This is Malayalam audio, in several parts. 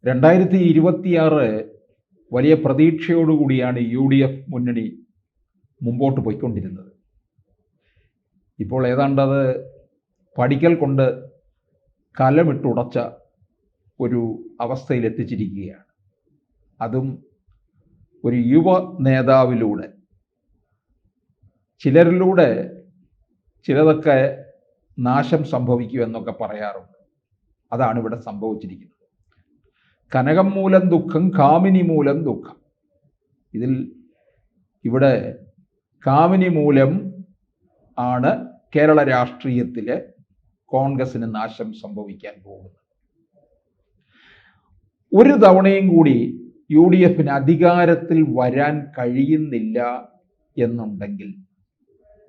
2026 വലിയ പ്രതീക്ഷയോടുകൂടിയാണ് UDF മുന്നണി മുമ്പോട്ട് പോയിക്കൊണ്ടിരുന്നത്. ഇപ്പോൾ ഏതാണ്ട് അത് പഠിക്കൽ കൊണ്ട് കലമിട്ടുടച്ച ഒരു അവസ്ഥയിലെത്തിച്ചിരിക്കുകയാണ്. അതും ഒരു യുവ നേതാവിലൂടെ, ചിലരിലൂടെ ചിലതൊക്കെ നാശം സംഭവിക്കുമെന്നൊക്കെ പറയാറുണ്ട്. അതാണ് ഇവിടെ സംഭവിച്ചിരിക്കുന്നത്. കനകം മൂലം ദുഃഖം, കാമിനി മൂലം ദുഃഖം. ഇവിടെ കാമിനി മൂലം ആണ് കേരള രാഷ്ട്രീയത്തിലെ കോൺഗ്രസിന് നാശം സംഭവിക്കാൻ പോകുന്നത്. ഒരു തവണയും കൂടി UDFന് അധികാരത്തിൽ വരാൻ കഴിയുന്നില്ല എന്നുണ്ടെങ്കിൽ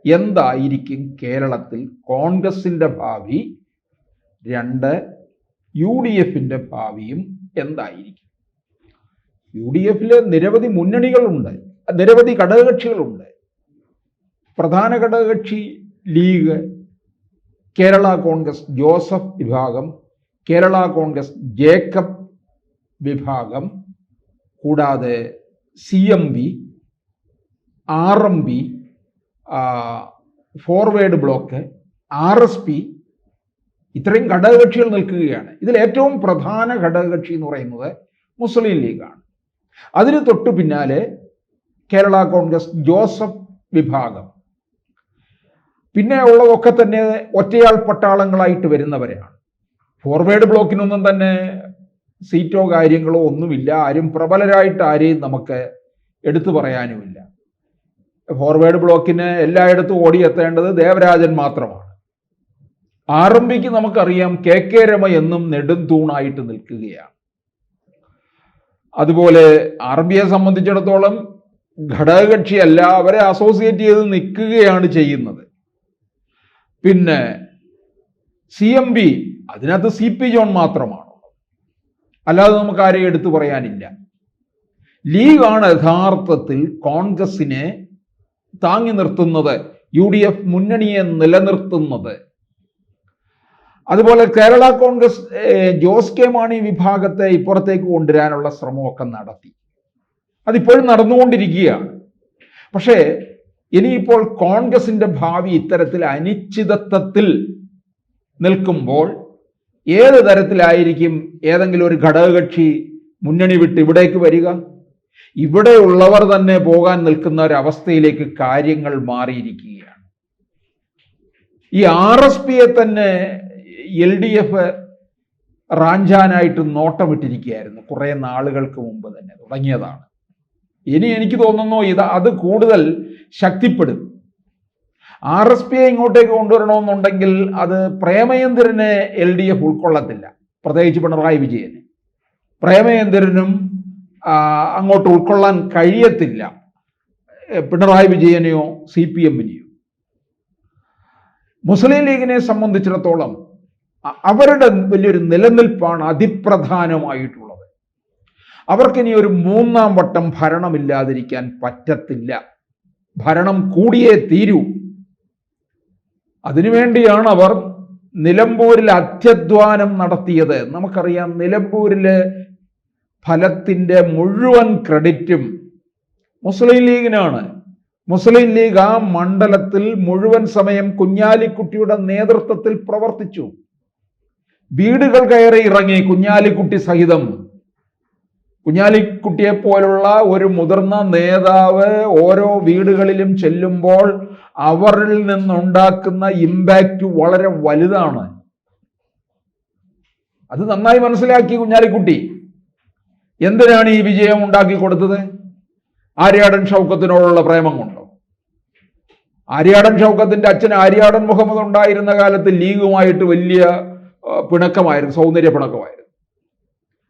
എന്തായിരിക്കും കേരളത്തിൽ കോൺഗ്രസിൻ്റെ ഭാവി? 2, UDFിൻ്റെ ഭാവിയും എന്തായിരിക്കും? UDFിൽ നിരവധി മുന്നണികളുണ്ട്, നിരവധി ഘടകകക്ഷികളുണ്ട്. പ്രധാന ഘടകകക്ഷി ലീഗ്, കേരള കോൺഗ്രസ് ജോസഫ് വിഭാഗം, കേരള കോൺഗ്രസ് ജേക്കബ് വിഭാഗം, കൂടാതെ CMB, RMB, forward block, RSP, ഇത്രയും ഘടകകക്ഷികൾ നിൽക്കുകയാണ്. ഇതിൽ ഏറ്റവും പ്രധാന ഘടകകക്ഷി എന്ന് പറയുന്നത് മുസ്ലിം ലീഗാണ്. അതിന് തൊട്ടു പിന്നാലെ കേരള കോൺഗ്രസ് ജോസഫ് വിഭാഗം. പിന്നെ ഉള്ളതൊക്കെ തന്നെ ഒറ്റയാൾ പട്ടാളങ്ങളായിട്ട് വരുന്നവരാണ്. ഫോർവേഡ് ബ്ലോക്കിനൊന്നും തന്നെ സീറ്റോ കാര്യങ്ങളോ ഒന്നുമില്ല. ആരും പ്രബലരായിട്ട് ആരെയും നമുക്ക് എടുത്തു പറയാനുമില്ല. ഫോർവേഡ് ബ്ലോക്കിന് എല്ലായിടത്തും ഓടിയെത്തേണ്ടത് ദേവരാജൻ മാത്രമാണ്. RMBക്ക് നമുക്കറിയാം KK രമ എന്നും നെടും തൂണായിട്ട് നിൽക്കുകയാണ്. അതുപോലെ RMBയെ സംബന്ധിച്ചിടത്തോളം ഘടകകക്ഷിയല്ല, അവരെ അസോസിയേറ്റ് ചെയ്ത് നിൽക്കുകയാണ് ചെയ്യുന്നത്. പിന്നെ CMB, അതിനകത്ത് CP ജോൺ മാത്രമാണ്, അല്ലാതെ നമുക്ക് ആരെയും എടുത്തു പറയാനില്ല. ലീഗാണ് യഥാർത്ഥത്തിൽ കോൺഗ്രസിനെ താങ്ങി നിർത്തുന്നത്, UDF മുന്നണിയെ നിലനിർത്തുന്നത്. അതുപോലെ കേരള കോൺഗ്രസ് ജോസ് കെ മാണി വിഭാഗത്തെ ഇപ്പുറത്തേക്ക് കൊണ്ടുവരാനുള്ള ശ്രമമൊക്കെ നടത്തി. അതിപ്പോഴും നടന്നുകൊണ്ടിരിക്കുകയാണ്. പക്ഷേ ഇനിയിപ്പോൾ കോൺഗ്രസിന്റെ ഭാവി ഇത്തരത്തിൽ അനിശ്ചിതത്വത്തിൽ നിൽക്കുമ്പോൾ ഏത് തരത്തിലായിരിക്കും ഏതെങ്കിലും ഒരു ഘടകകക്ഷി മുന്നണി വിട്ട് ഇവിടേക്ക് വരിക? ഇവിടെയുള്ളവർ തന്നെ പോകാൻ നിൽക്കുന്ന ഒരവസ്ഥയിലേക്ക് കാര്യങ്ങൾ മാറിയിരിക്കുകയാണ്. ഈ RSPയെ തന്നെ LDF റാഞ്ചാനായിട്ട് നോട്ടമിട്ടിരിക്കുകയായിരുന്നു. കുറേ നാളുകൾക്ക് മുമ്പ് തന്നെ തുടങ്ങിയതാണ്. ഇനി എനിക്ക് തോന്നുന്നു അത് കൂടുതൽ ശക്തിപ്പെടും. RSPയെ ഇങ്ങോട്ടേക്ക് കൊണ്ടുവരണമെന്നുണ്ടെങ്കിൽ അത് പ്രേമചന്ദ്രനെ LDF ഉൾക്കൊള്ളത്തില്ല, പ്രത്യേകിച്ച് പിണറായി വിജയന്. പ്രേമചന്ദ്രനും അങ്ങോട്ട് ഉൾക്കൊള്ളാൻ കഴിയത്തില്ല പിണറായി വിജയനെയോ CPMനെയോ. മുസ്ലിം ലീഗിനെ സംബന്ധിച്ചിടത്തോളം അവരുടെ വലിയൊരു നിലനിൽപ്പാണ് അതിപ്രധാനമായിട്ടുള്ളത്. അവർക്കിനി ഒരു 3ാം വട്ടം ഭരണമില്ലാതിരിക്കാൻ പറ്റത്തില്ല. ഭരണം കൂടിയേ തീരൂ. അതിനുവേണ്ടിയാണ് അവർ നിലമ്പൂരിൽ അത്യധ്വാനം നടത്തിയത്. നമുക്കറിയാം, നിലമ്പൂരിലെ ഫലത്തിൻ്റെ മുഴുവൻ ക്രെഡിറ്റും മുസ്ലിം ലീഗിനാണ്. മുസ്ലിം ലീഗ് ആ മണ്ഡലത്തിൽ മുഴുവൻ സമയം കുഞ്ഞാലിക്കുട്ടിയുടെ നേതൃത്വത്തിൽ പ്രവർത്തിച്ചു. വീടുകൾ കയറി ഇറങ്ങി കുഞ്ഞാലിക്കുട്ടി സഹിതം. കുഞ്ഞാലിക്കുട്ടിയെ പോലുള്ള ഒരു മുതിർന്ന നേതാവ് ഓരോ വീടുകളിലും ചെല്ലുമ്പോൾ അവരിൽ നിന്നുണ്ടാക്കുന്ന ഇമ്പാക്റ്റ് വളരെ വലുതാണ്. അത് നന്നായി മനസ്സിലാക്കി കുഞ്ഞാലിക്കുട്ടി. എന്തിനാണ് ഈ വിജയം ഉണ്ടാക്കി കൊടുത്തത്? ആര്യാടൻ ഷൗക്കത്തിനോടുള്ള പ്രേമം കൊണ്ടോ? ആര്യാടൻ ഷൗക്കത്തിന്റെ അച്ഛൻ ആര്യാടൻ മുഹമ്മദ് ഉണ്ടായിരുന്ന കാലത്ത് ലീഗുമായിട്ട് വലിയ പിണക്കമായിരുന്നു, സൗന്ദര്യ പിണക്കമായിരുന്നു.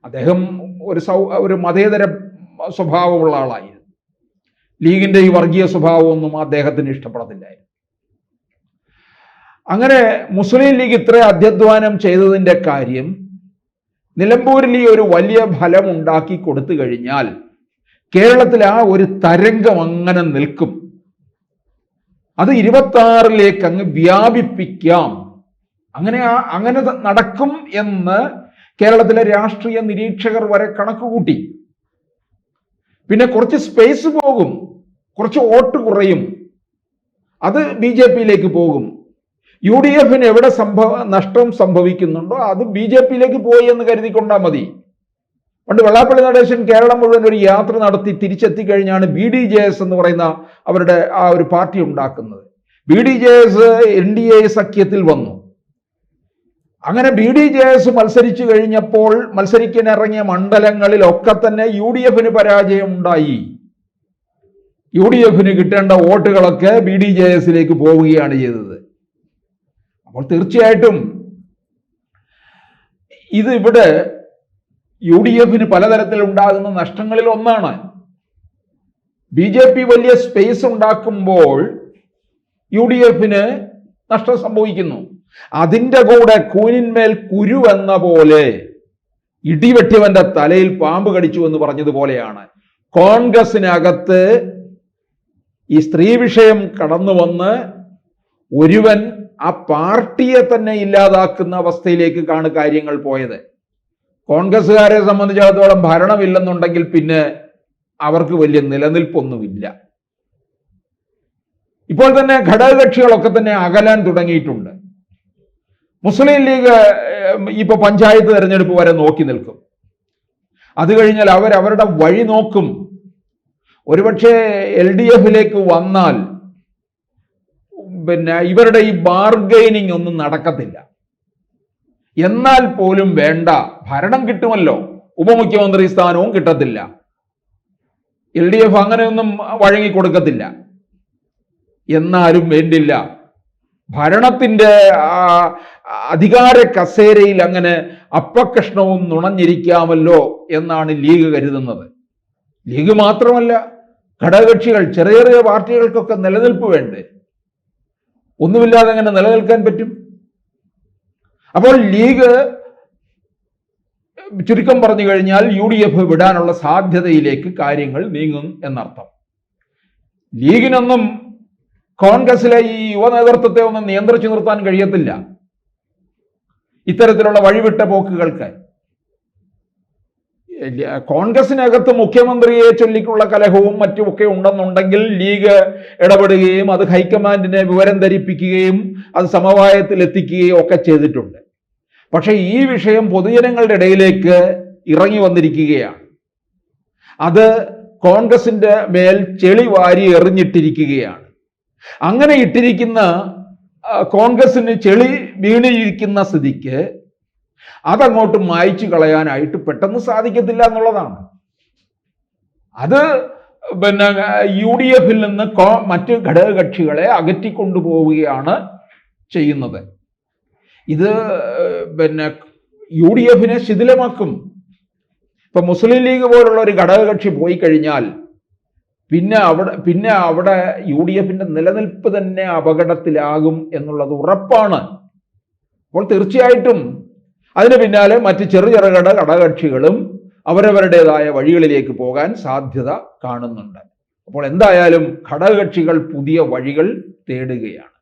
അദ്ദേഹം ഒരു മതേതര സ്വഭാവമുള്ള ആളായിരുന്നു. ലീഗിന്റെ ഈ വർഗീയ സ്വഭാവമൊന്നും അദ്ദേഹത്തിന് ഇഷ്ടപ്പെടത്തില്ലായിരുന്നു. അങ്ങനെ മുസ്ലിം ലീഗ് ഇത്ര അധ്യധ്വാനം ചെയ്തതിന്റെ കാര്യം നിലമ്പൂരിൽ ഈ ഒരു വലിയ ഫലം ഉണ്ടാക്കി കൊടുത്തു കഴിഞ്ഞാൽ കേരളത്തിൽ ആ ഒരു തരംഗം അങ്ങനെ നിൽക്കും. അത് 26ലേക്ക് അങ്ങ് വ്യാപിപ്പിക്കാം. അങ്ങനെ നടക്കും എന്ന് കേരളത്തിലെ രാഷ്ട്രീയ നിരീക്ഷകർ വരെ കണക്ക് കൂട്ടി. പിന്നെ കുറച്ച് സ്പേസ് പോകും, കുറച്ച് വോട്ട് കുറയും, അത് BJP-യിലേക്ക് പോകും. UDF എവിടെ നഷ്ടം സംഭവിക്കുന്നുണ്ടോ അത് BJP-യിലേക്ക് പോയി എന്ന് കരുതിക്കൊണ്ടാൽ മതി. പണ്ട് വെള്ളാപ്പള്ളി നടേശൻ കേരളം മുഴുവൻ ഒരു യാത്ര നടത്തി തിരിച്ചെത്തിക്കഴിഞ്ഞാണ് BDJS എന്ന് പറയുന്ന അവരുടെ ആ ഒരു പാർട്ടി ഉണ്ടാക്കുന്നത്. BDJS NDA സഖ്യത്തിൽ വന്നു. അങ്ങനെ BDJS മത്സരിച്ചു കഴിഞ്ഞപ്പോൾ മത്സരിക്കാനിറങ്ങിയ മണ്ഡലങ്ങളിലൊക്കെ തന്നെ UDF പരാജയം ഉണ്ടായി. UDF കിട്ടേണ്ട വോട്ടുകളൊക്കെ BDJS-ലേക്ക് പോവുകയാണ് ചെയ്തത്. അപ്പോൾ തീർച്ചയായിട്ടും ഇത് ഇവിടെ UDF പലതരത്തിൽ ഉണ്ടാകുന്ന നഷ്ടങ്ങളിൽ ഒന്നാണ്. BJP വലിയ സ്പേസ് ഉണ്ടാക്കുമ്പോൾ UDF നഷ്ടം സംഭവിക്കുന്നു. അതിൻ്റെ കൂടെ കൂനിന്മേൽ കുരു എന്ന പോലെ ഇടിവെട്ടിയവന്റെ തലയിൽ പാമ്പ് കടിച്ചു എന്ന് പറഞ്ഞതുപോലെയാണ് കോൺഗ്രസിനകത്ത് ഈ സ്ത്രീ വിഷയം കടന്നു വന്ന് ഒരുവൻ ആ പാർട്ടിയെ തന്നെ ഇല്ലാതാക്കുന്ന അവസ്ഥയിലേക്കാണ് കാര്യങ്ങൾ പോയത്. കോൺഗ്രസ്സുകാരെ സംബന്ധിച്ചിടത്തോളം ഭരണമില്ലെന്നുണ്ടെങ്കിൽ പിന്നെ അവർക്ക് വലിയ നിലനിൽപ്പൊന്നുമില്ല. ഇപ്പോൾ തന്നെ ഘടകകക്ഷികളൊക്കെ തന്നെ അകലാൻ തുടങ്ങിയിട്ടുണ്ട്. മുസ്ലിം ലീഗ് ഇപ്പൊ പഞ്ചായത്ത് തെരഞ്ഞെടുപ്പ് വരെ നോക്കി നിൽക്കും. അത് കഴിഞ്ഞാൽ അവരുടെ വഴി നോക്കും. ഒരുപക്ഷെ LDF-ലേക്ക് വന്നാൽ പിന്നെ ഇവരുടെ ഈ ബാർഗൈനിങ് ഒന്നും നടക്കത്തില്ല. എന്നാൽ പോലും വേണ്ട, ഭരണം കിട്ടുമല്ലോ, ഉപമുഖ്യമന്ത്രി സ്ഥാനവും കിട്ടത്തില്ല. LDF അങ്ങനെയൊന്നും വഴങ്ങിക്കൊടുക്കത്തില്ല. എന്നാലും വേണ്ടില്ല, ഭരണത്തിന്റെ അധികാര കസേരയിൽ അങ്ങനെ അപ്പകഷ്ണവും നുണഞ്ഞിരിക്കാമല്ലോ എന്നാണ് ലീഗ് കരുതുന്നത്. ലീഗ് മാത്രമല്ല, ഘടകകക്ഷികൾ, ചെറിയ ചെറിയ പാർട്ടികൾക്കൊക്കെ നിലനിൽപ്പ് വേണ്ടേ? ഒന്നുമില്ലാതെ അങ്ങനെ നിലനിൽക്കാൻ പറ്റും? അപ്പോൾ ലീഗ് ചുരുക്കം പറഞ്ഞു കഴിഞ്ഞാൽ UDF വിടാനുള്ള സാധ്യതയിലേക്ക് കാര്യങ്ങൾ നീങ്ങും എന്നർത്ഥം. ലീഗിനൊന്നും കോൺഗ്രസിലെ ഈ യുവ നേതൃത്വത്തെ ഒന്നും നിയന്ത്രിച്ചു നിർത്താൻ കഴിയത്തില്ല ഇത്തരത്തിലുള്ള വഴിവിട്ട പോക്കുകൾക്ക്. കോൺഗ്രസിനകത്ത് മുഖ്യമന്ത്രിയെ ചൊല്ലിക്കുള്ള കലഹവും മറ്റുമൊക്കെ ഉണ്ടെന്നുണ്ടെങ്കിൽ ലീഗ് ഇടപെടുകയും അത് ഹൈക്കമാൻഡിനെ വിവരം ധരിപ്പിക്കുകയും അത് സമവായത്തിൽ എത്തിക്കുകയും ഒക്കെ ചെയ്തിട്ടുണ്ട്. പക്ഷെ ഈ വിഷയം പൊതുജനങ്ങളുടെ ഇടയിലേക്ക് ഇറങ്ങി വന്നിരിക്കുകയാണ്. അത് കോൺഗ്രസിന്റെ മേൽ ചെളി വാരി എറിഞ്ഞിട്ടിരിക്കുകയാണ്. അങ്ങനെ ഇട്ടിരിക്കുന്ന കോൺഗ്രസിന് ചെളി വീണിരിക്കുന്ന സ്ഥിതിക്ക് അതങ്ങോട്ട് മായ്ച്ചു കളയാനായിട്ട് പെട്ടെന്ന് സാധിക്കത്തില്ല എന്നുള്ളതാണ്. അത് പിന്നെ UDF-ൽ നിന്ന് മറ്റ് ഘടകകക്ഷികളെ അകറ്റിക്കൊണ്ടുപോവുകയാണ് ചെയ്യുന്നത്. ഇത് പിന്നെ UDF ശിഥിലമാക്കും. ഇപ്പൊ മുസ്ലിം ലീഗ് പോലുള്ള ഒരു ഘടകകക്ഷി പോയി കഴിഞ്ഞാൽ പിന്നെ അവിടെ UDF നിലനിൽപ്പ് തന്നെ അപകടത്തിലാകും എന്നുള്ളത് ഉറപ്പാണ്. അപ്പോൾ തീർച്ചയായിട്ടും അതിന് പിന്നാലെ മറ്റ് ചെറുകിട ഘടകകക്ഷികളും അവരവരുടേതായ വഴികളിലേക്ക് പോകാൻ സാധ്യത കാണുന്നുണ്ട്. അപ്പോൾ എന്തായാലും ഘടകകക്ഷികൾ പുതിയ വഴികൾ തേടുകയാണ്.